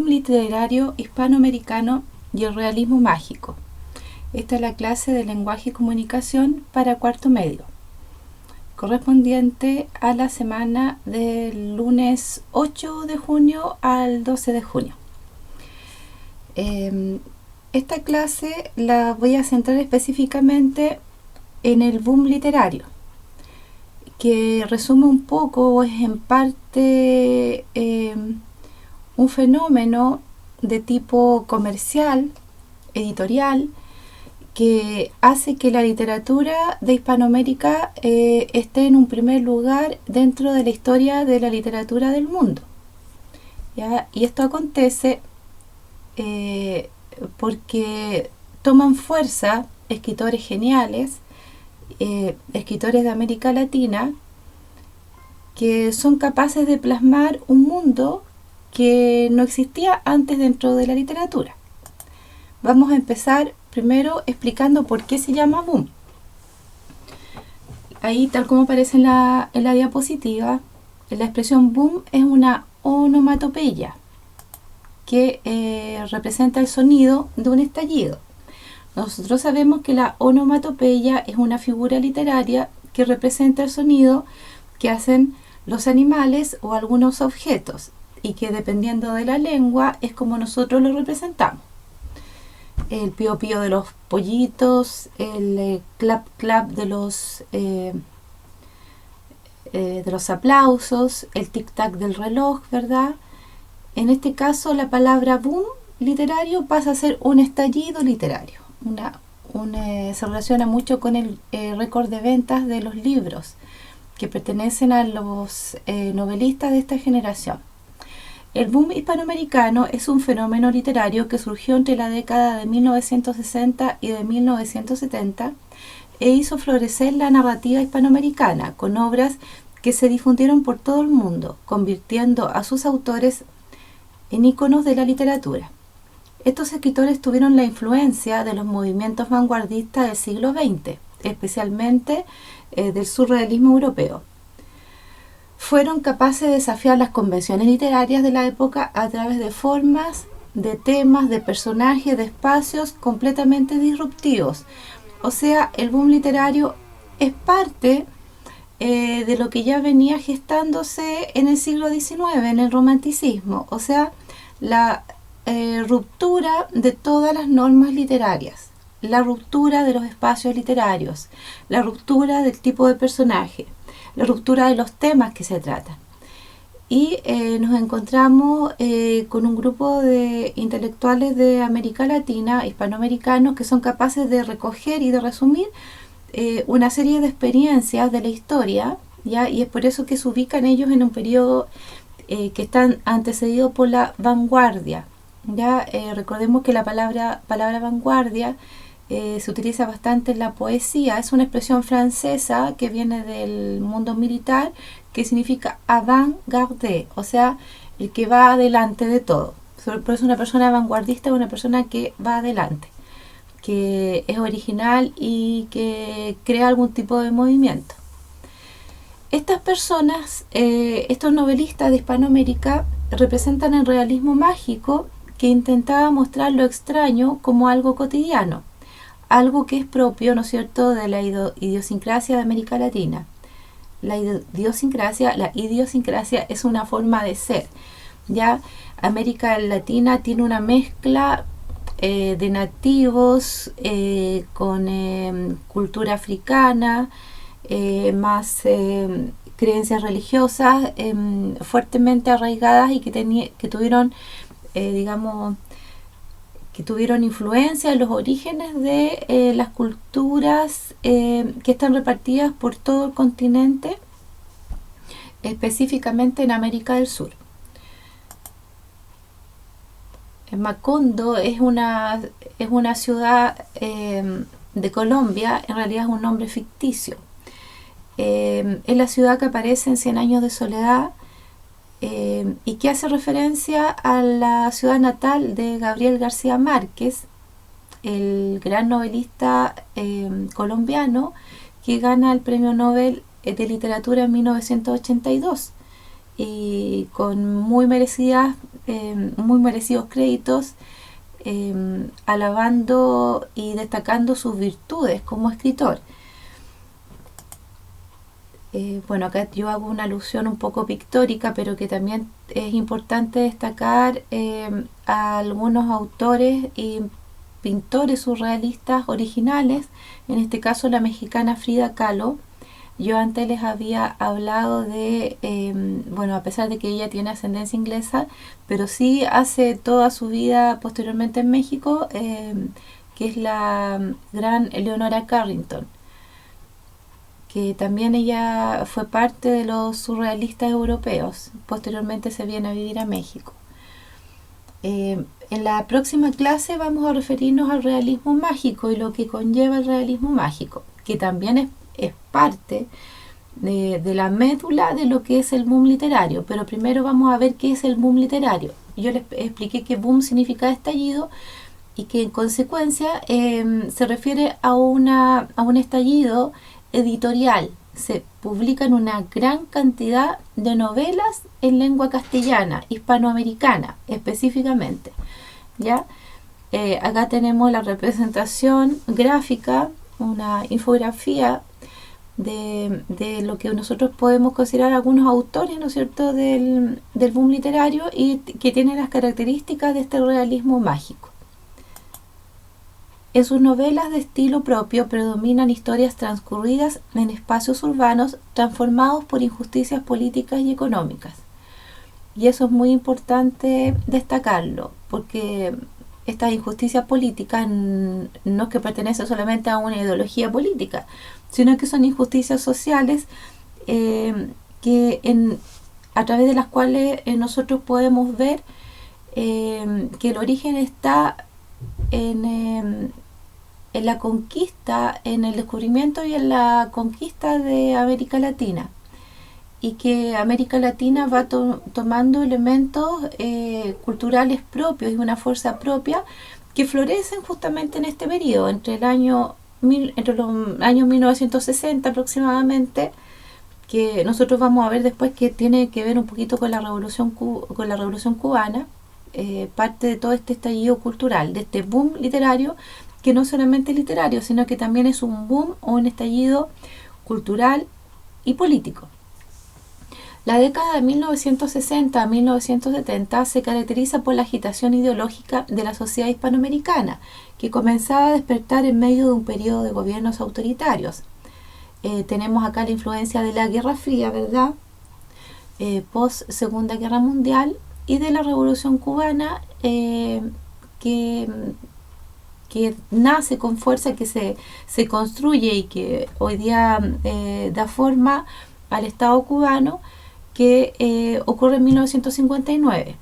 Literario hispanoamericano y el realismo mágico. Esta es la clase de lenguaje y comunicación para cuarto medio, correspondiente a la semana del lunes 8 de junio al 12 de junio. Esta clase la voy a centrar específicamente en el boom literario, que resume un poco o es en parte un fenómeno de tipo comercial, editorial, que hace que la literatura de Hispanoamérica esté en un primer lugar dentro de la historia de la literatura del mundo, ¿ya? Y esto acontece porque toman fuerza escritores geniales, escritores de América Latina, que son capaces de plasmar un mundo que no existía antes dentro de la literatura. Vamos a empezar primero explicando por qué se llama boom. Ahí, tal como aparece en la diapositiva, la expresión boom es una onomatopeya que representa el sonido de un estallido. Nosotros sabemos que la onomatopeya es una figura literaria que representa el sonido que hacen los animales o algunos objetos, y que dependiendo de la lengua es como nosotros lo representamos. El pío pío de los pollitos, el clap clap de los aplausos, el tic tac del reloj, ¿verdad? En este caso la palabra boom literario pasa a ser un estallido literario. Se relaciona mucho con el récord de ventas de los libros que pertenecen a los novelistas de esta generación. El boom hispanoamericano es un fenómeno literario que surgió entre la década de 1960 y de 1970 e hizo florecer la narrativa hispanoamericana con obras que se difundieron por todo el mundo, convirtiendo a sus autores en íconos de la literatura. Estos escritores tuvieron la influencia de los movimientos vanguardistas del siglo XX, especialmente del surrealismo europeo. Fueron capaces de desafiar las convenciones literarias de la época a través de formas, de temas, de personajes, de espacios completamente disruptivos. O sea, el boom literario es parte de lo que ya venía gestándose en el siglo XIX, en el romanticismo. O sea, la ruptura de todas las normas literarias, la ruptura de los espacios literarios, la ruptura del tipo de personaje, la ruptura de los temas que se tratan. Y nos encontramos con un grupo de intelectuales de América Latina, hispanoamericanos, que son capaces de recoger y de resumir una serie de experiencias de la historia, ¿ya? Y es por eso que se ubican ellos en un periodo que están antecedidos por la vanguardia, ¿ya? Recordemos que la palabra vanguardia se utiliza bastante en la poesía. Es una expresión francesa que viene del mundo militar, que significa avant-garde, o sea, el que va adelante de todo. Por eso una persona vanguardista es una persona que va adelante, que es original y que crea algún tipo de movimiento. Estas personas, estos novelistas de Hispanoamérica, representan el realismo mágico, que intentaba mostrar lo extraño como algo cotidiano, algo que es propio, ¿no es cierto?, de la idiosincrasia de América Latina. La idiosincrasia es una forma de ser, ¿ya? América Latina tiene una mezcla de nativos con cultura africana, más creencias religiosas fuertemente arraigadas y que tuvieron que tuvieron influencia en los orígenes de las culturas que están repartidas por todo el continente, específicamente en América del Sur. Macondo es una ciudad de Colombia, en realidad es un nombre ficticio. Es la ciudad que aparece en 100 años de soledad, y que hace referencia a la ciudad natal de Gabriel García Márquez, el gran novelista colombiano que gana el Premio Nobel de Literatura en 1982 y con muy merecidos créditos, alabando y destacando sus virtudes como escritor. Bueno, acá yo hago una alusión un poco pictórica, pero que también es importante destacar a algunos autores y pintores surrealistas originales, en este caso la mexicana Frida Kahlo. Yo antes les había hablado de, bueno, a pesar de que ella tiene ascendencia inglesa, pero sí hace toda su vida posteriormente en México, que es la gran Eleonora Carrington, que también ella fue parte de los surrealistas europeos. Posteriormente se viene a vivir a México. En la próxima clase vamos a referirnos al realismo mágico y lo que conlleva el realismo mágico, que también es parte de la médula de lo que es el boom literario. Pero primero vamos a ver qué es el boom literario. Yo les expliqué que boom significa estallido y que en consecuencia se refiere a un estallido editorial. Se publican una gran cantidad de novelas en lengua castellana, hispanoamericana específicamente, ¿ya? Acá tenemos la representación gráfica, una infografía de lo que nosotros podemos considerar algunos autores, ¿no es cierto?, del boom literario, y que tienen las características de este realismo mágico. En sus novelas de estilo propio predominan historias transcurridas en espacios urbanos transformados por injusticias políticas y económicas. Y eso es muy importante destacarlo, porque estas injusticias políticas no es que pertenecen solamente a una ideología política, sino que son injusticias sociales a través de las cuales nosotros podemos ver que el origen está en la conquista, en el descubrimiento y en la conquista de América Latina, y que América Latina va tomando elementos culturales propios y una fuerza propia que florecen justamente en este periodo, entre los años 1960 aproximadamente, que nosotros vamos a ver después que tiene que ver un poquito con la revolución cubana, parte de todo este estallido cultural, de este boom literario, que no solamente literario, sino que también es un boom o un estallido cultural y político. La década de 1960 a 1970 se caracteriza por la agitación ideológica de la sociedad hispanoamericana, que comenzaba a despertar en medio de un periodo de gobiernos autoritarios. Tenemos acá la influencia de la Guerra Fría, ¿verdad? Post Segunda Guerra Mundial, y de la Revolución Cubana, que nace con fuerza, que se construye y que hoy día da forma al Estado cubano, que ocurre en 1959.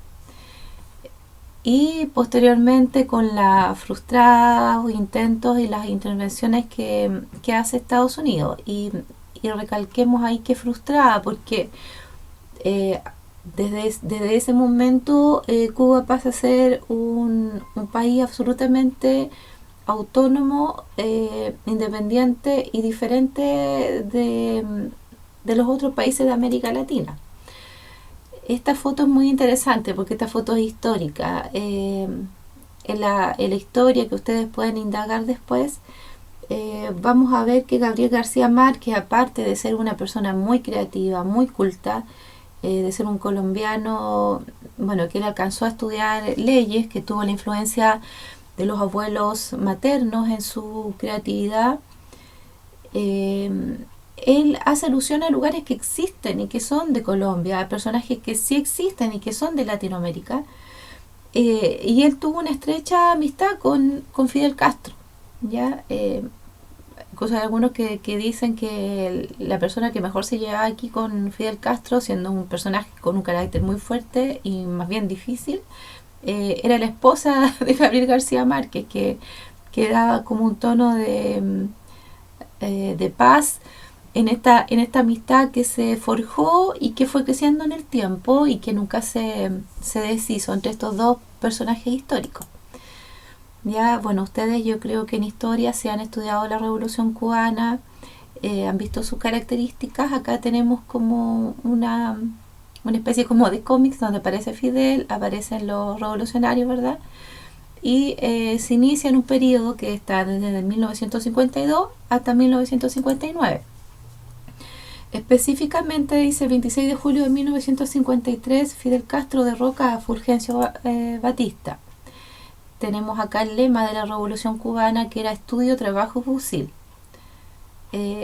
Y posteriormente, con los frustrados intentos y las intervenciones que hace Estados Unidos. Y recalquemos ahí que frustrada, porque desde ese momento Cuba pasa a ser un país absolutamente autónomo, independiente y diferente de los otros países de América Latina. Esta foto es muy interesante porque esta foto es histórica. En la historia que ustedes pueden indagar después, vamos a ver que Gabriel García Márquez, aparte de ser una persona muy creativa, muy culta, de ser un colombiano, bueno, que él alcanzó a estudiar leyes, que tuvo la influencia de los abuelos maternos en su creatividad, él hace alusión a lugares que existen y que son de Colombia, a personajes que sí existen y que son de Latinoamérica, y él tuvo una estrecha amistad con Fidel Castro, ¿ya? Cosas de algunos que dicen que la persona que mejor se llevaba aquí con Fidel Castro, siendo un personaje con un carácter muy fuerte y más bien difícil, era la esposa de Gabriel García Márquez, que daba como un tono de paz en esta amistad que se forjó y que fue creciendo en el tiempo y que nunca se deshizo entre estos dos personajes históricos. Ya, bueno, ustedes, yo creo que en historia se han estudiado la Revolución Cubana, han visto sus características. Acá tenemos como una especie como de cómics donde aparece Fidel, aparecen los revolucionarios, ¿verdad? Y se inicia en un periodo que está desde 1952 hasta 1959. Específicamente dice: el 26 de julio de 1953, Fidel Castro derroca a Fulgencio Batista. Tenemos acá el lema de la Revolución Cubana, que era estudio, trabajo, fusil.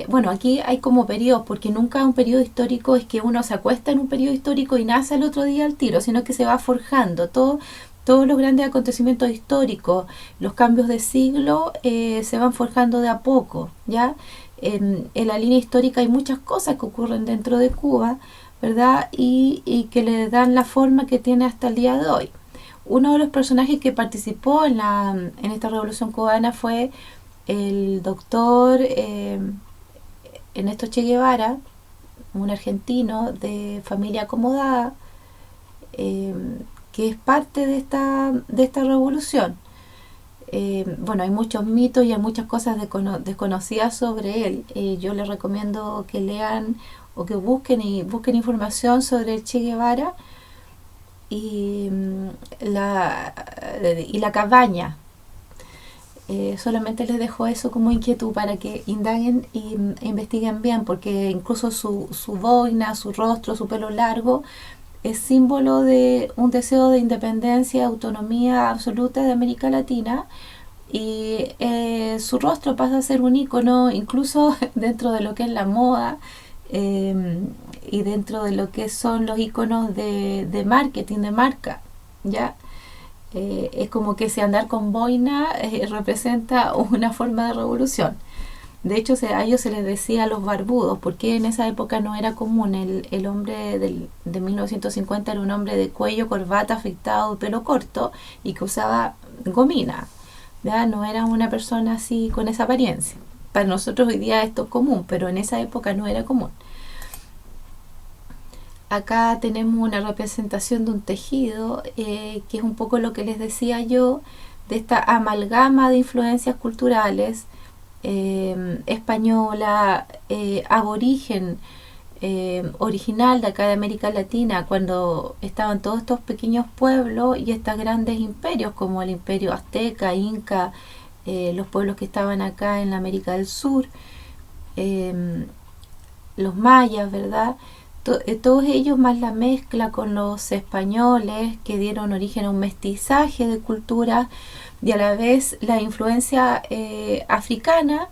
Bueno, aquí hay como periodos, porque nunca un periodo histórico es que uno se acuesta en un periodo histórico y nace el otro día al tiro, sino que se va forjando. Todos los grandes acontecimientos históricos, los cambios de siglo, se van forjando de a poco, ¿ya? En la línea histórica hay muchas cosas que ocurren dentro de Cuba, ¿verdad? Y que le dan la forma que tiene hasta el día de hoy. Uno de los personajes que participó en esta revolución cubana fue el doctor Ernesto Che Guevara, un argentino de familia acomodada, que es parte de esta revolución. Bueno, hay muchos mitos y hay muchas cosas desconocidas sobre él. Yo les recomiendo que lean o que busquen información sobre el Che Guevara y la cabaña. Solamente les dejo eso como inquietud para que indaguen e investiguen bien, porque incluso su boina, su rostro, su pelo largo es símbolo de un deseo de independencia, autonomía absoluta de América Latina, y su rostro pasa a ser un ícono incluso dentro de lo que es la moda, y dentro de lo que son los íconos de marketing, de marca, ¿ya? Es como que ese andar con boina representa una forma de revolución. De hecho, a ellos se les decía los barbudos, porque en esa época no era común. El hombre de 1950 era un hombre de cuello, corbata, afeitado, pelo corto y que usaba gomina, ¿ya? No era una persona así con esa apariencia. Para nosotros hoy día esto es común, pero en esa época no era común. Acá tenemos una representación de un tejido, que es un poco lo que les decía yo, de esta amalgama de influencias culturales, española, aborigen, original de acá de América Latina, cuando estaban todos estos pequeños pueblos y estos grandes imperios como el imperio azteca, inca, los pueblos que estaban acá en la América del Sur, los mayas, ¿verdad? Todos ellos, más la mezcla con los españoles que dieron origen a un mestizaje de culturas, y a la vez la influencia africana,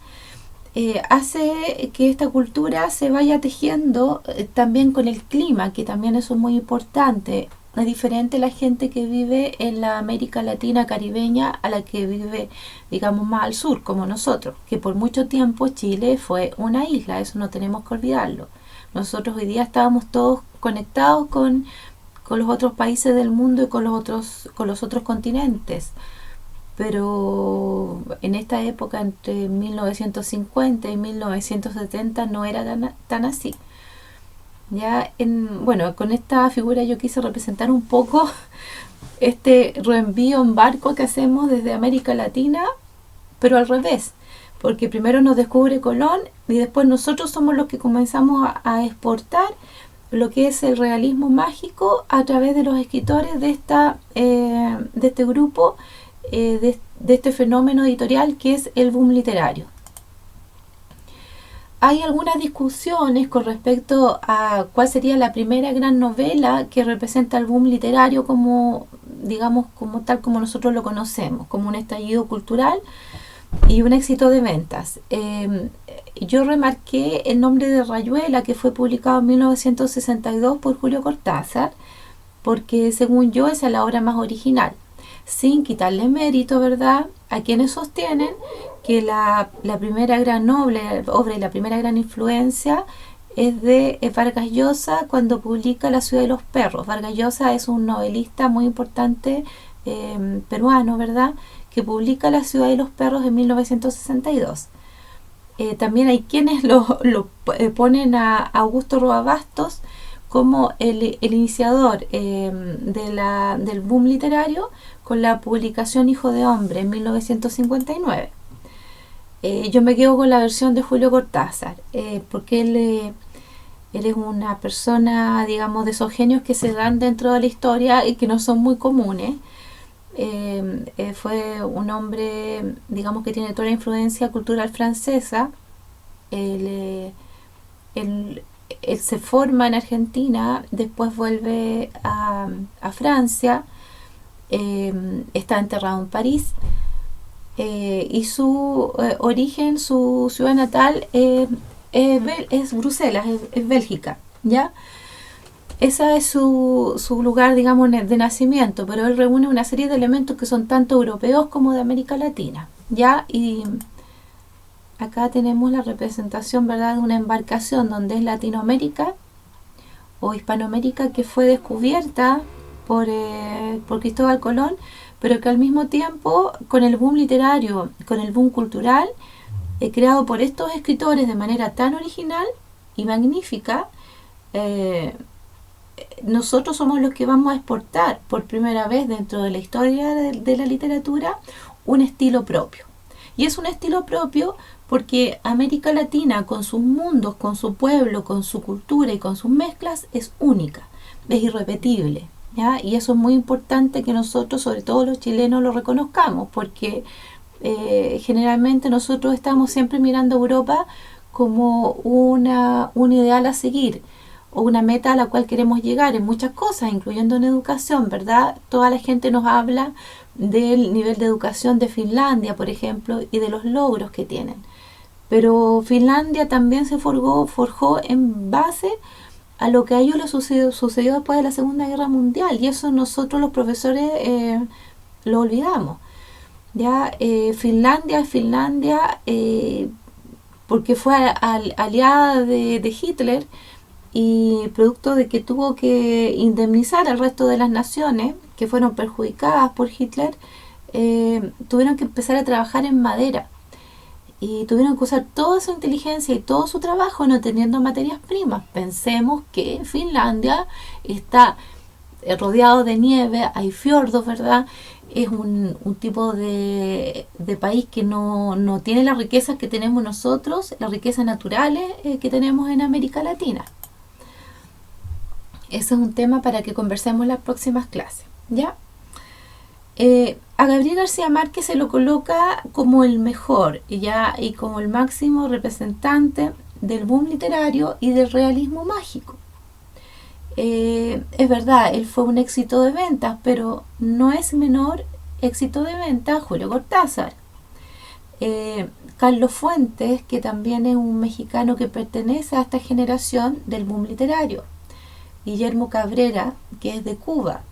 hace que esta cultura se vaya tejiendo también con el clima, que también eso es muy importante. Es diferente la gente que vive en la América Latina caribeña a la que vive, digamos, más al sur, como nosotros, que por mucho tiempo Chile fue una isla, eso no tenemos que olvidarlo. Nosotros hoy día estábamos todos conectados con los otros países del mundo y con los otros continentes. Pero en esta época, entre 1950 y 1970, no era tan así. Bueno, con esta figura yo quise representar un poco este reenvío en barco que hacemos desde América Latina, pero al revés, porque primero nos descubre Colón y después nosotros somos los que comenzamos a exportar lo que es el realismo mágico a través de los escritores de este grupo, de este fenómeno editorial que es el boom literario. Hay algunas discusiones con respecto a cuál sería la primera gran novela que representa el boom literario como, digamos, como tal como nosotros lo conocemos, como un estallido cultural y un éxito de ventas. Yo remarqué El nombre de Rayuela, que fue publicado en 1962 por Julio Cortázar, porque según yo esa es la obra más original, sin quitarle mérito, ¿verdad?, a quienes sostienen que la primera gran obra y la primera gran influencia es de Vargas Llosa, cuando publica La ciudad de los perros. Vargas Llosa es un novelista muy importante, peruano, ¿verdad?, que publica La ciudad de los perros en 1962. También hay quienes lo ponen a Augusto Roa Bastos como el iniciador del boom literario, con la publicación Hijo de Hombre en 1959. Yo me quedo con la versión de Julio Cortázar, porque Él es una persona, digamos, de esos genios que se dan dentro de la historia y que no son muy comunes. Fue un hombre, digamos, que tiene toda la influencia cultural francesa. Él, él, él se forma en Argentina, después vuelve a Francia, está enterrado en París, y su origen, su ciudad natal es Bruselas, es Bélgica, ¿ya? Ese es su lugar, digamos, de nacimiento, pero él reúne una serie de elementos que son tanto europeos como de América Latina, ¿ya? Y acá tenemos la representación, ¿verdad?, de una embarcación donde es Latinoamérica o Hispanoamérica, que fue descubierta por Cristóbal Colón, pero que al mismo tiempo, con el boom literario, con el boom cultural, creado por estos escritores de manera tan original y magnífica, nosotros somos los que vamos a exportar por primera vez dentro de la historia de la literatura un estilo propio. Y es un estilo propio porque América Latina, con sus mundos, con su pueblo, con su cultura y con sus mezclas, es única, es irrepetible, ¿ya? Y eso es muy importante que nosotros, sobre todo los chilenos, lo reconozcamos, porque generalmente nosotros estamos siempre mirando a Europa como un ideal a seguir o una meta a la cual queremos llegar en muchas cosas, incluyendo en educación, ¿verdad? Toda la gente nos habla del nivel de educación de Finlandia, por ejemplo, y de los logros que tienen. Pero Finlandia también se forjó en base a lo que a ellos les sucedió después de la Segunda Guerra Mundial, y eso nosotros los profesores lo olvidamos. Ya Finlandia es Finlandia porque fue aliada de Hitler, y producto de que tuvo que indemnizar al resto de las naciones que fueron perjudicadas por Hitler, tuvieron que empezar a trabajar en madera y tuvieron que usar toda su inteligencia y todo su trabajo no teniendo materias primas. Pensemos que Finlandia está rodeado de nieve, hay fiordos, ¿verdad? Es un tipo de país que no tiene las riquezas que tenemos nosotros, las riquezas naturales que tenemos en América Latina. Ese es un tema para que conversemos en las próximas clases, ¿ya? A Gabriel García Márquez se lo coloca como el mejor ¿ya? Y como el máximo representante del boom literario y del realismo mágico. Es verdad, él fue un éxito de ventas, pero no es menor éxito de ventas Julio Cortázar. Carlos Fuentes, que también es un mexicano que pertenece a esta generación del boom literario. Guillermo Cabrera, que es de Cuba.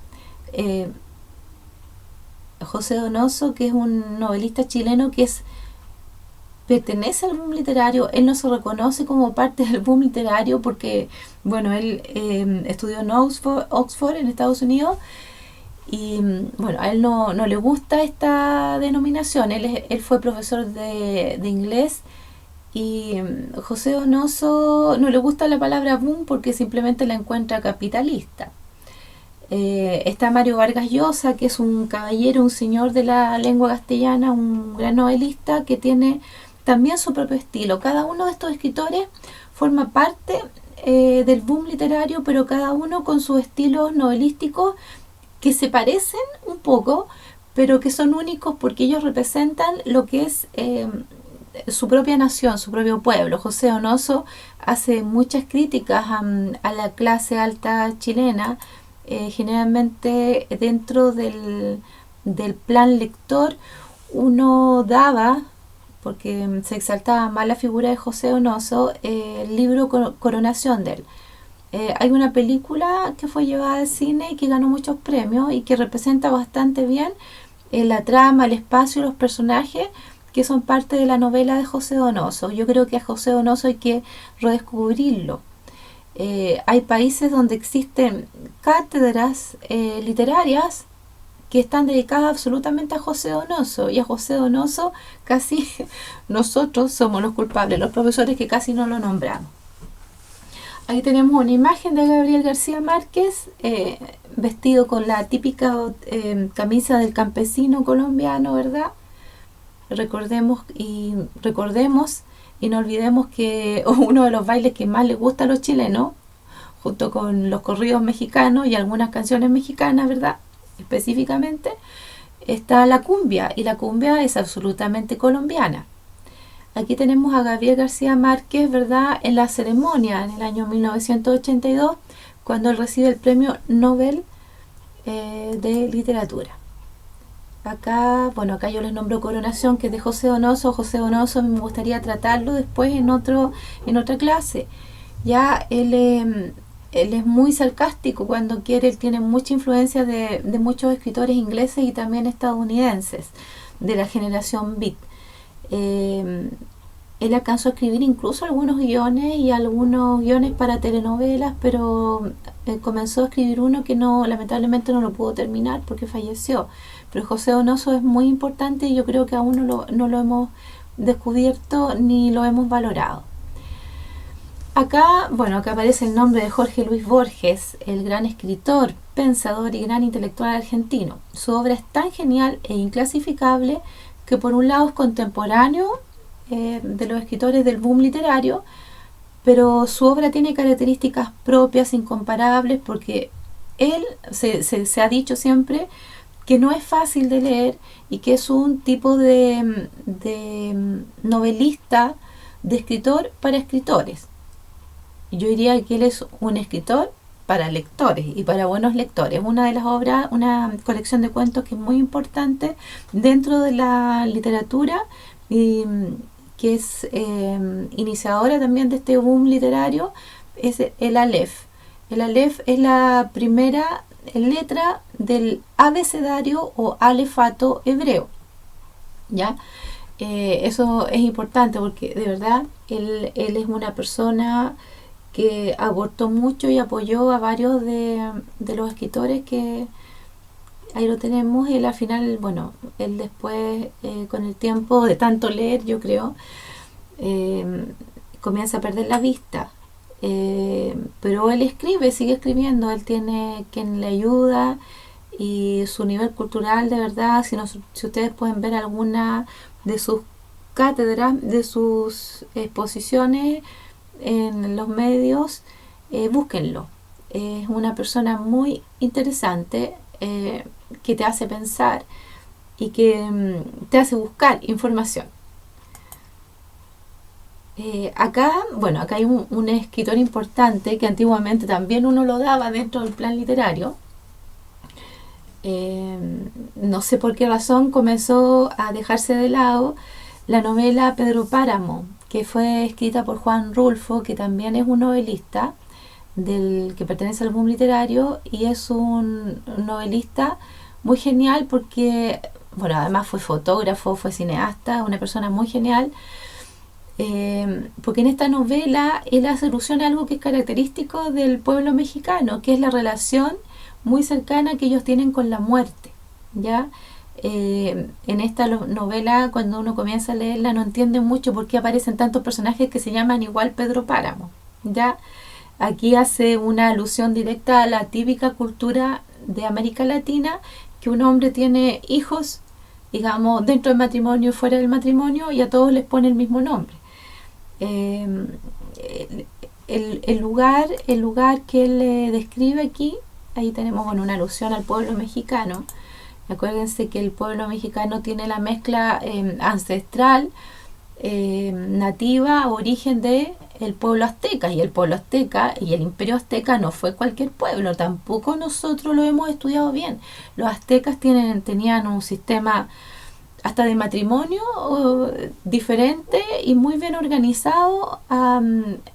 José Donoso, que es un novelista chileno que pertenece al boom literario. Él no se reconoce como parte del boom literario porque, bueno, él estudió en Oxford en Estados Unidos, y bueno, a él no le gusta esta denominación. Él fue profesor de inglés, y José Donoso no le gusta la palabra boom porque simplemente la encuentra capitalista. Está Mario Vargas Llosa, que es un caballero, un señor de la lengua castellana, un gran novelista que tiene también su propio estilo. Cada uno de estos escritores forma parte del boom literario, pero cada uno con sus estilos novelísticos que se parecen un poco, pero que son únicos porque ellos representan lo que es su propia nación, su propio pueblo. José Donoso hace muchas críticas a la clase alta chilena, generalmente dentro del plan lector. Uno daba, porque se exaltaba más la figura de José Donoso, el libro Coronación de él. Hay una película que fue llevada al cine y que ganó muchos premios y que representa bastante bien la trama, el espacio y los personajes que son parte de la novela de José Donoso. Yo creo que a José Donoso hay que redescubrirlo. Hay países donde existen cátedras literarias que están dedicadas absolutamente a José Donoso, y a José Donoso casi nosotros somos los culpables, los profesores, que casi no lo nombramos. Ahí tenemos una imagen de Gabriel García Márquez vestido con la típica camisa del campesino colombiano, ¿verdad? Recordemos y no olvidemos que uno de los bailes que más les gusta a los chilenos, junto con los corridos mexicanos y algunas canciones mexicanas, ¿verdad? Específicamente, está la cumbia, y la cumbia es absolutamente colombiana. Aquí tenemos a Gabriel García Márquez, ¿verdad?, en la ceremonia en el año 1982, cuando él recibe el premio Nobel de literatura. Acá yo les nombro Coronación, que es de José Donoso. José Donoso me gustaría tratarlo después en otra clase. Ya él es muy sarcástico cuando quiere, él tiene mucha influencia de muchos escritores ingleses y también estadounidenses de la generación Beat. Él alcanzó a escribir incluso algunos guiones para telenovelas, pero comenzó a escribir uno que lamentablemente no lo pudo terminar porque falleció. Pero José Donoso es muy importante y yo creo que aún no lo hemos descubierto ni lo hemos valorado. Acá aparece el nombre de Jorge Luis Borges, el gran escritor, pensador y gran intelectual argentino. Su obra es tan genial e inclasificable que por un lado es contemporáneo de los escritores del boom literario, pero su obra tiene características propias, incomparables, porque él se ha dicho siempre que no es fácil de leer y que es un tipo de novelista, de escritor para escritores. Yo diría que él es un escritor para lectores y para buenos lectores. Una de las obras, una colección de cuentos que es muy importante dentro de la literatura y que es iniciadora también de este boom literario, es el Aleph. El Aleph es la primera letra del abecedario o alefato hebreo. ¿Ya? Eso es importante porque de verdad él es una persona que aportó mucho y apoyó a varios de los escritores que ahí lo tenemos. Él al final, él después con el tiempo de tanto leer, yo creo, comienza a perder la vista, pero él sigue escribiendo, él tiene quien le ayuda y su nivel cultural, de verdad, si ustedes pueden ver alguna de sus cátedras, de sus exposiciones en los medios, búsquenlo. Es una persona muy interesante, que te hace pensar y que te hace buscar información. Acá hay un escritor importante que antiguamente también uno lo daba dentro del plan literario. No sé por qué razón comenzó a dejarse de lado la novela Pedro Páramo, que fue escrita por Juan Rulfo, que también es un novelista que pertenece al boom literario, y es un novelista muy genial porque, además fue fotógrafo, fue cineasta, una persona muy genial, porque en esta novela él hace alusión a algo que es característico del pueblo mexicano, que es la relación muy cercana que ellos tienen con la muerte, ¿ya? En esta novela, cuando uno comienza a leerla, no entiende mucho por qué aparecen tantos personajes que se llaman igual Pedro Páramo, ¿ya? Aquí hace una alusión directa a la típica cultura de América Latina, que un hombre tiene hijos, digamos, dentro del matrimonio y fuera del matrimonio, y a todos les pone el mismo nombre. El lugar que él describe aquí, ahí tenemos una alusión al pueblo mexicano. Acuérdense que el pueblo mexicano tiene la mezcla ancestral, nativa, origen de el pueblo azteca, y el pueblo azteca y el imperio azteca no fue cualquier pueblo, tampoco nosotros lo hemos estudiado bien. Los aztecas tenían un sistema hasta de matrimonio diferente y muy bien organizado,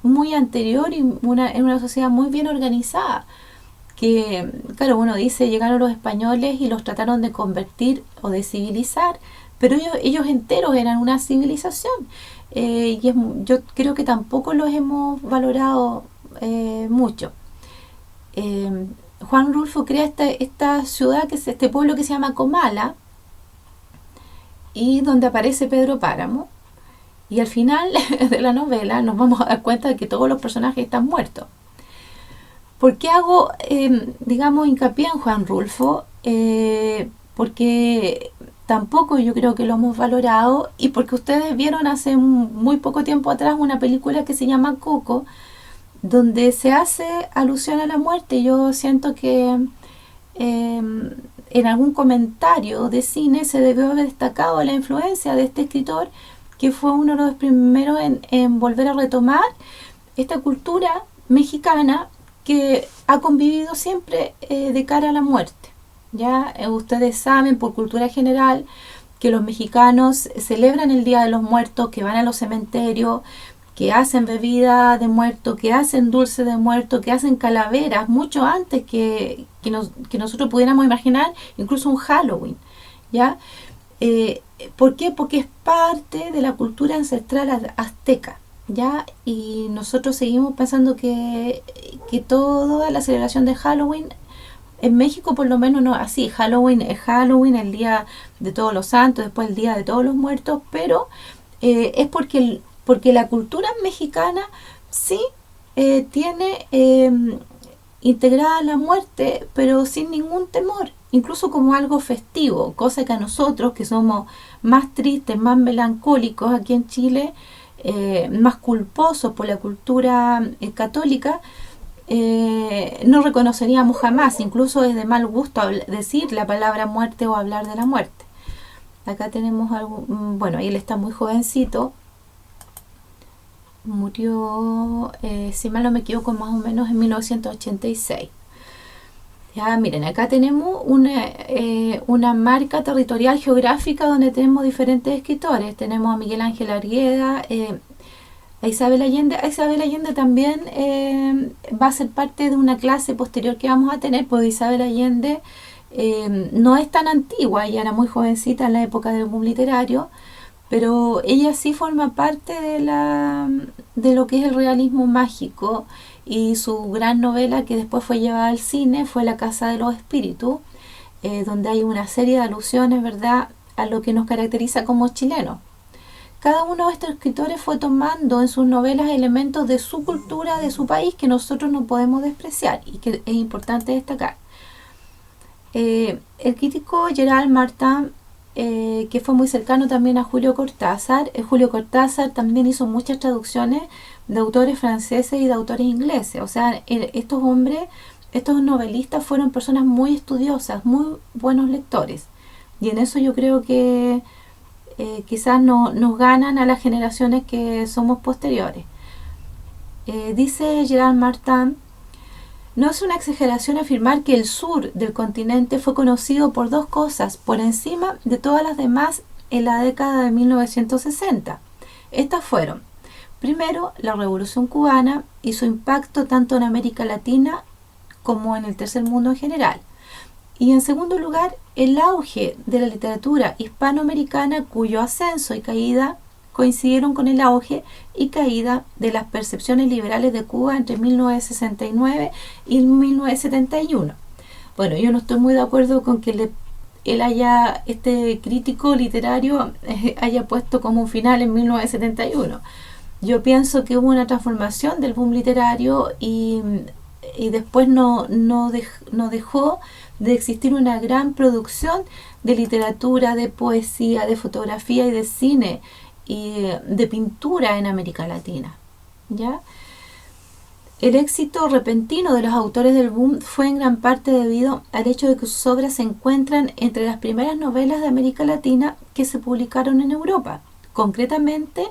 muy anterior, y en una sociedad muy bien organizada, que claro, uno dice, llegaron los españoles y los trataron de convertir o de civilizar, pero ellos enteros eran una civilización, yo creo que tampoco los hemos valorado mucho. Juan Rulfo crea esta ciudad, que es este pueblo que se llama Comala, y donde aparece Pedro Páramo, y al final de la novela nos vamos a dar cuenta de que todos los personajes están muertos. ¿Por qué hago, hincapié en Juan Rulfo? Porque tampoco yo creo que lo hemos valorado, y porque ustedes vieron hace muy poco tiempo atrás una película que se llama Coco, donde se hace alusión a la muerte. Yo siento que en algún comentario de cine se debió haber destacado la influencia de este escritor, que fue uno de los primeros en volver a retomar esta cultura mexicana que ha convivido siempre de cara a la muerte. Ya ustedes saben por cultura general que los mexicanos celebran el Día de los Muertos, que van a los cementerios, que hacen bebida de muerto, que hacen dulce de muerto, que hacen calaveras, mucho antes que nosotros pudiéramos imaginar incluso un Halloween. ¿Ya? ¿Por qué? Porque es parte de la cultura ancestral azteca. ¿Ya? Y nosotros seguimos pensando que toda la celebración de Halloween, en México por lo menos no así. Halloween es Halloween, el día de todos los santos, después el día de todos los muertos, pero es porque la cultura mexicana sí tiene integrada la muerte, pero sin ningún temor, incluso como algo festivo, cosa que a nosotros, que somos más tristes, más melancólicos aquí en Chile, más culposos por la cultura católica, no reconoceríamos jamás. Incluso es de mal gusto decir la palabra muerte o hablar de la muerte. Acá tenemos algo, bueno, él está muy jovencito, murió, si mal no me equivoco, más o menos en 1986. Ya, miren, acá tenemos una marca territorial geográfica donde tenemos diferentes escritores. Tenemos a Miguel Ángel Argueda, a Isabel Allende. A Isabel Allende también va a ser parte de una clase posterior que vamos a tener, porque Isabel Allende no es tan antigua, ella era muy jovencita en la época del boom literario, pero ella sí forma parte de lo que es el realismo mágico, y su gran novela que después fue llevada al cine fue La Casa de los Espíritus, donde hay una serie de alusiones, ¿verdad?, a lo que nos caracteriza como chilenos. Cada uno de estos escritores fue tomando en sus novelas elementos de su cultura, de su país, que nosotros no podemos despreciar y que es importante destacar. El crítico Gerald Martin, que fue muy cercano también a Julio Cortázar. Julio Cortázar también hizo muchas traducciones de autores franceses y de autores ingleses. O sea, estos hombres, estos novelistas fueron personas muy estudiosas, muy buenos lectores. Y en eso yo creo que quizás nos ganan a las generaciones que somos posteriores. Dice Gerald Martin: no es una exageración afirmar que el sur del continente fue conocido por dos cosas por encima de todas las demás en la década de 1960. Estas fueron, primero, la Revolución Cubana y su impacto tanto en América Latina como en el tercer mundo en general. Y en segundo lugar, el auge de la literatura hispanoamericana, cuyo ascenso y caída coincidieron con el auge y caída de las percepciones liberales de Cuba entre 1969 y 1971. Bueno, yo no estoy muy de acuerdo con que este crítico literario haya puesto como un final en 1971. Yo pienso que hubo una transformación del boom literario y después no dejó de existir una gran producción de literatura, de poesía, de fotografía y de cine y de pintura en América Latina. ¿Ya? El éxito repentino de los autores del boom fue en gran parte debido al hecho de que sus obras se encuentran entre las primeras novelas de América Latina que se publicaron en Europa, concretamente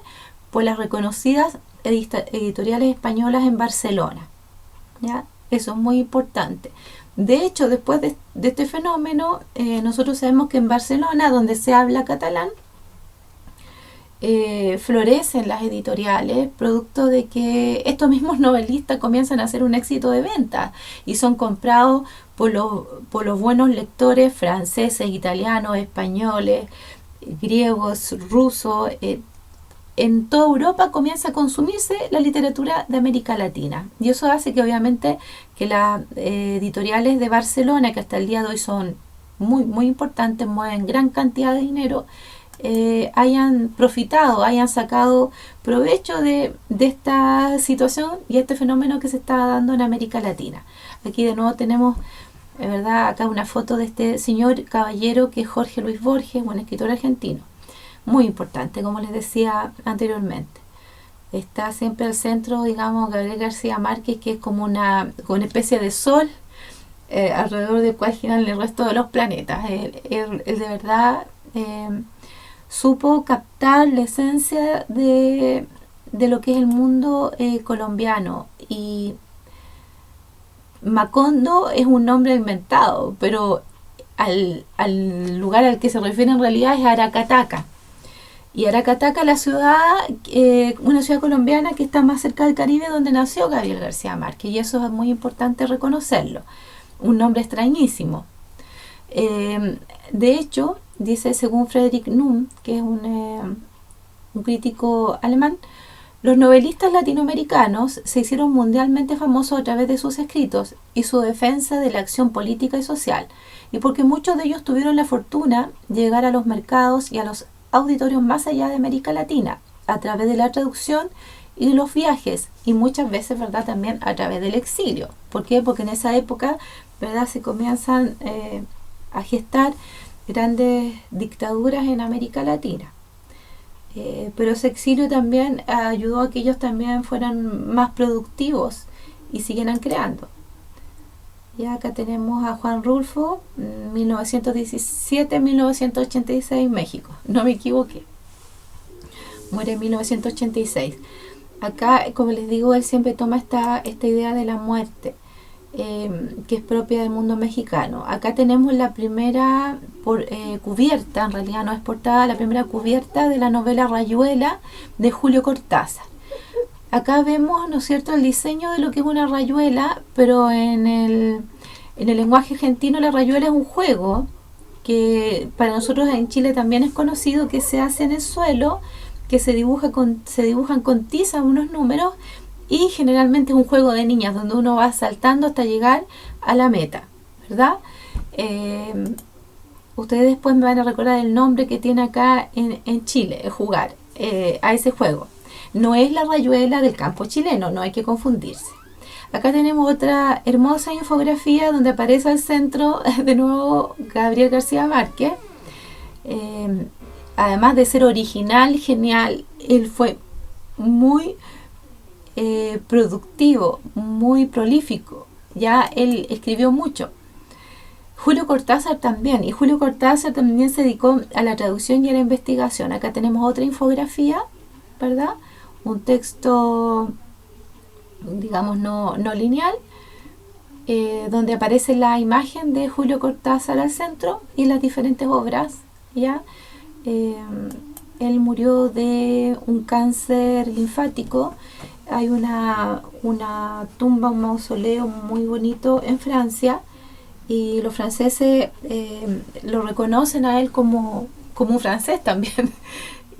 por las reconocidas editoriales españolas en Barcelona. ¿Ya? Eso es muy importante. De hecho, después de este fenómeno, nosotros sabemos que en Barcelona, donde se habla catalán, florecen las editoriales, producto de que estos mismos novelistas comienzan a hacer un éxito de venta y son comprados por los buenos lectores franceses, italianos, españoles, griegos, rusos. En toda Europa comienza a consumirse la literatura de América Latina, y eso hace que obviamente que las editoriales de Barcelona, que hasta el día de hoy son muy, muy importantes, mueven gran cantidad de dinero, hayan profitado, hayan sacado provecho de esta situación y este fenómeno que se está dando en América Latina. Aquí de nuevo tenemos ¿verdad? Acá una foto de este señor caballero que es Jorge Luis Borges, un escritor argentino. Muy importante, como les decía anteriormente. Está siempre al centro, digamos, Gabriel García Márquez, que es como una especie de sol alrededor del cual giran el resto de los planetas. Él de verdad supo captar la esencia de lo que es el mundo colombiano. Y Macondo es un nombre inventado, pero al lugar al que se refiere en realidad es Aracataca. Y Aracataca, la ciudad, una ciudad colombiana que está más cerca del Caribe, donde nació Gabriel García Márquez, y eso es muy importante reconocerlo. Un nombre extrañísimo. De hecho, dice según Friedrich Numm, que es un crítico alemán, los novelistas latinoamericanos se hicieron mundialmente famosos a través de sus escritos y su defensa de la acción política y social, y porque muchos de ellos tuvieron la fortuna de llegar a los mercados y a los auditorios más allá de América Latina, a través de la traducción y de los viajes, y muchas veces, ¿verdad?, también a través del exilio. ¿Por qué? Porque en esa época, ¿verdad?, se comienzan a gestar grandes dictaduras en América Latina. Pero ese exilio también ayudó a que ellos también fueran más productivos y siguieran creando. Y acá tenemos a Juan Rulfo, 1917-1986, México. No me equivoqué. Muere en 1986. Acá, como les digo, él siempre toma esta idea de la muerte, que es propia del mundo mexicano. Acá tenemos la primera cubierta, en realidad no es portada, la primera cubierta de la novela Rayuela de Julio Cortázar. Acá vemos, ¿no es cierto?, el diseño de lo que es una rayuela, pero en el lenguaje argentino la rayuela es un juego que para nosotros en Chile también es conocido, que se hace en el suelo, que se dibujan con tiza unos números, y generalmente es un juego de niñas donde uno va saltando hasta llegar a la meta, ¿verdad? Ustedes después me van a recordar el nombre que tiene acá en Chile, jugar a ese juego. No es la rayuela del campo chileno, no hay que confundirse. Acá tenemos otra hermosa infografía donde aparece al centro de nuevo Gabriel García Márquez. Además de ser original, genial, él fue muy productivo, muy prolífico. Ya él escribió mucho. Julio Cortázar también, y Julio Cortázar también se dedicó a la traducción y a la investigación. Acá tenemos otra infografía, ¿verdad? Un texto, digamos, no lineal, donde aparece la imagen de Julio Cortázar al centro y las diferentes obras, ¿ya? Él murió de un cáncer linfático. Hay una tumba, un mausoleo muy bonito en Francia, y los franceses lo reconocen a él como un francés también.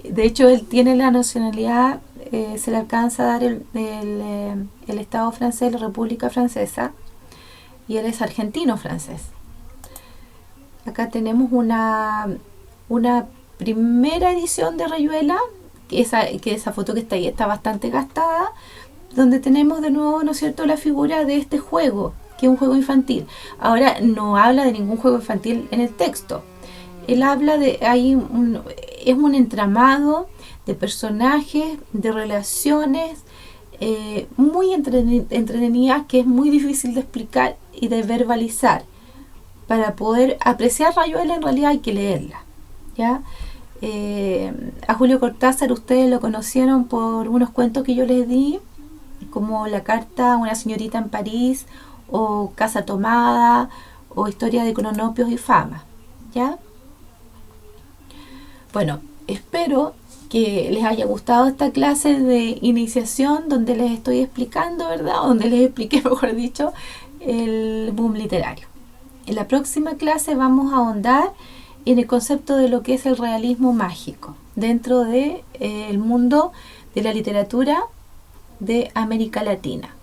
De hecho, él tiene la nacionalidad, se le alcanza a dar el Estado francés, la República Francesa, y él es argentino-francés. Acá tenemos una primera edición de Rayuela, que esa foto que está ahí está bastante gastada, donde tenemos de nuevo, ¿no es cierto?, la figura de este juego, que es un juego infantil. Ahora, no habla de ningún juego infantil en el texto. Él habla de, es un entramado de personajes, de relaciones muy entretenidas, que es muy difícil de explicar y de verbalizar. Para poder apreciar Rayuela, en realidad hay que leerla, ¿ya? A Julio Cortázar ustedes lo conocieron por unos cuentos que yo les di, como La carta a una señorita en París, o Casa tomada, o Historia de cronopios y fama, ¿ya? Bueno, espero que les haya gustado esta clase de iniciación donde les estoy explicando, ¿verdad? Donde les expliqué, mejor dicho, el boom literario. En la próxima clase vamos a ahondar en el concepto de lo que es el realismo mágico dentro de el mundo de la literatura de América Latina.